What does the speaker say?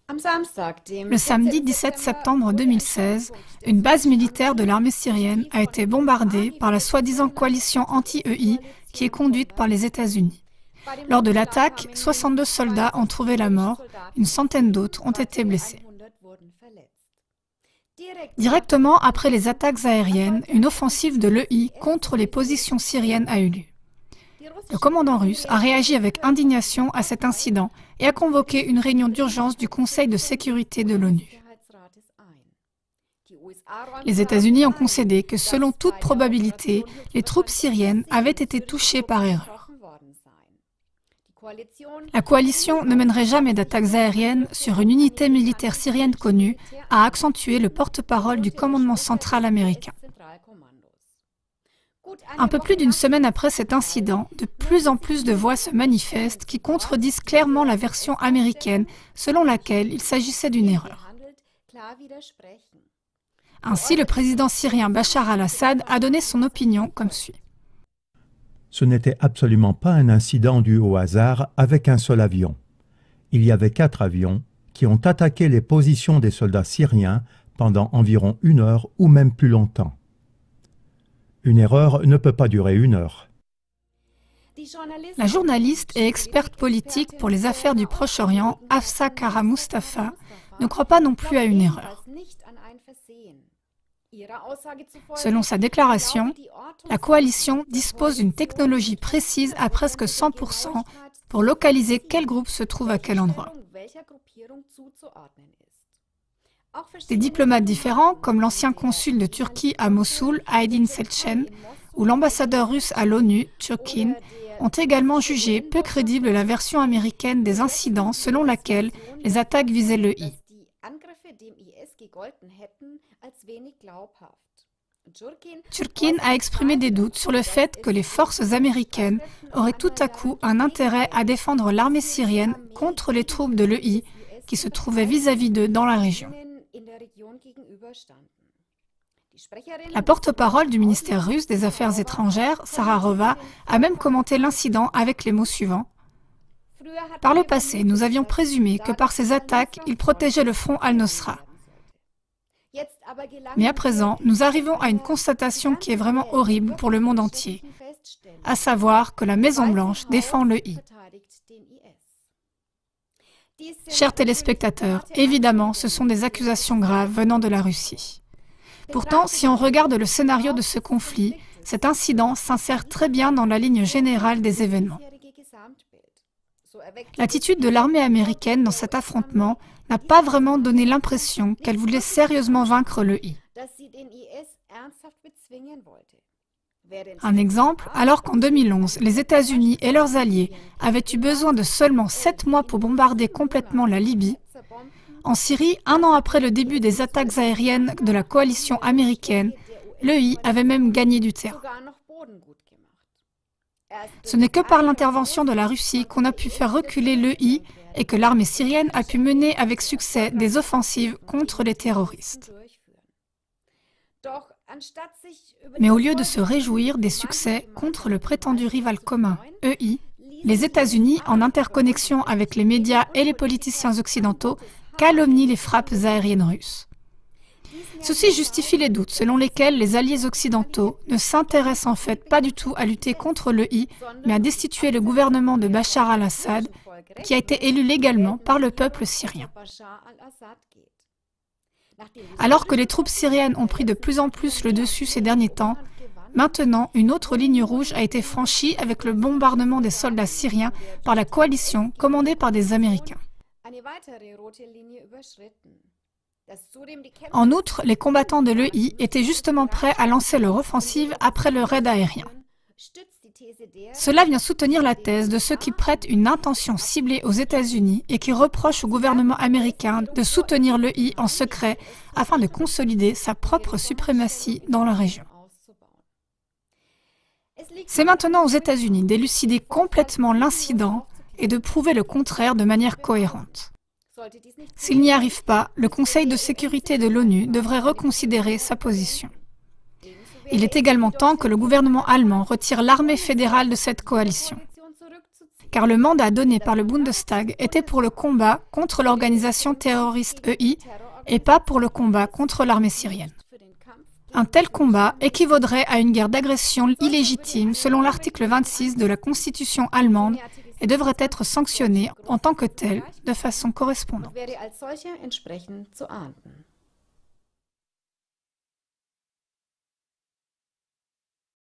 Le samedi 17 septembre 2016, une base militaire de l'armée syrienne a été bombardée par la soi-disant coalition anti-EI qui est conduite par les États-Unis. Lors de l'attaque, 62 soldats ont trouvé la mort, une centaine d'autres ont été blessés. Directement après les attaques aériennes, une offensive de l'EI contre les positions syriennes a eu lieu. Le commandant russe a réagi avec indignation à cet incident et a convoqué une réunion d'urgence du Conseil de sécurité de l'ONU. Les États-Unis ont concédé que, selon toute probabilité, les troupes syriennes avaient été touchées par erreur. La coalition ne mènerait jamais d'attaques aériennes sur une unité militaire syrienne connue, a accentué le porte-parole du commandement central américain. Un peu plus d'une semaine après cet incident, de plus en plus de voix se manifestent qui contredisent clairement la version américaine selon laquelle il s'agissait d'une erreur. Ainsi, le président syrien Bachar al-Assad a donné son opinion comme suit. Ce n'était absolument pas un incident dû au hasard avec un seul avion. Il y avait 4 avions qui ont attaqué les positions des soldats syriens pendant environ 1 heure ou même plus longtemps. Une erreur ne peut pas durer 1 heure. La journaliste et experte politique pour les affaires du Proche-Orient, Hafsa Kara Mustafa, ne croit pas non plus à une erreur. Selon sa déclaration, la coalition dispose d'une technologie précise à presque 100% pour localiser quel groupe se trouve à quel endroit. Des diplomates différents, comme l'ancien consul de Turquie à Mossoul, Aydin Selçen, ou l'ambassadeur russe à l'ONU, Churkin, ont également jugé peu crédible la version américaine des incidents selon laquelle les attaques visaient l'EI. Churkin a exprimé des doutes sur le fait que les forces américaines auraient tout à coup un intérêt à défendre l'armée syrienne contre les troupes de l'EI qui se trouvaient vis-à-vis d'eux dans la région. La porte-parole du ministère russe des Affaires étrangères, Sararova, a même commenté l'incident avec les mots suivants. « Par le passé, nous avions présumé que par ces attaques, ils protégeaient le front al-Nosra. Mais à présent, nous arrivons à une constatation qui est vraiment horrible pour le monde entier, à savoir que la Maison-Blanche défend l'EI. » Chers téléspectateurs, évidemment, ce sont des accusations graves venant de la Russie. Pourtant, si on regarde le scénario de ce conflit, cet incident s'insère très bien dans la ligne générale des événements. L'attitude de l'armée américaine dans cet affrontement n'a pas vraiment donné l'impression qu'elle voulait sérieusement vaincre l'EI. Un exemple, alors qu'en 2011, les États-Unis et leurs alliés avaient eu besoin de seulement 7 mois pour bombarder complètement la Libye, en Syrie, 1 an après le début des attaques aériennes de la coalition américaine, l'EI avait même gagné du terrain. Ce n'est que par l'intervention de la Russie qu'on a pu faire reculer l'EI et que l'armée syrienne a pu mener avec succès des offensives contre les terroristes. Mais au lieu de se réjouir des succès contre le prétendu rival commun, EI, les États-Unis, en interconnexion avec les médias et les politiciens occidentaux, calomnient les frappes aériennes russes. Ceci justifie les doutes selon lesquels les alliés occidentaux ne s'intéressent en fait pas du tout à lutter contre l'EI, mais à destituer le gouvernement de Bachar al-Assad, qui a été élu légalement par le peuple syrien. Alors que les troupes syriennes ont pris de plus en plus le dessus ces derniers temps, maintenant une autre ligne rouge a été franchie avec le bombardement des soldats syriens par la coalition commandée par des Américains. En outre, les combattants de l'EI étaient justement prêts à lancer leur offensive après le raid aérien. Cela vient soutenir la thèse de ceux qui prêtent une intention ciblée aux États-Unis et qui reprochent au gouvernement américain de soutenir l'EI en secret afin de consolider sa propre suprématie dans la région. C'est maintenant aux États-Unis d'élucider complètement l'incident et de prouver le contraire de manière cohérente. S'il n'y arrive pas, le Conseil de sécurité de l'ONU devrait reconsidérer sa position. Il est également temps que le gouvernement allemand retire l'armée fédérale de cette coalition. car le mandat donné par le Bundestag était pour le combat contre l'organisation terroriste EI et pas pour le combat contre l'armée syrienne. Un tel combat équivaudrait à une guerre d'agression illégitime selon l'article 26 de la Constitution allemande et devrait être sanctionné en tant que tel de façon correspondante.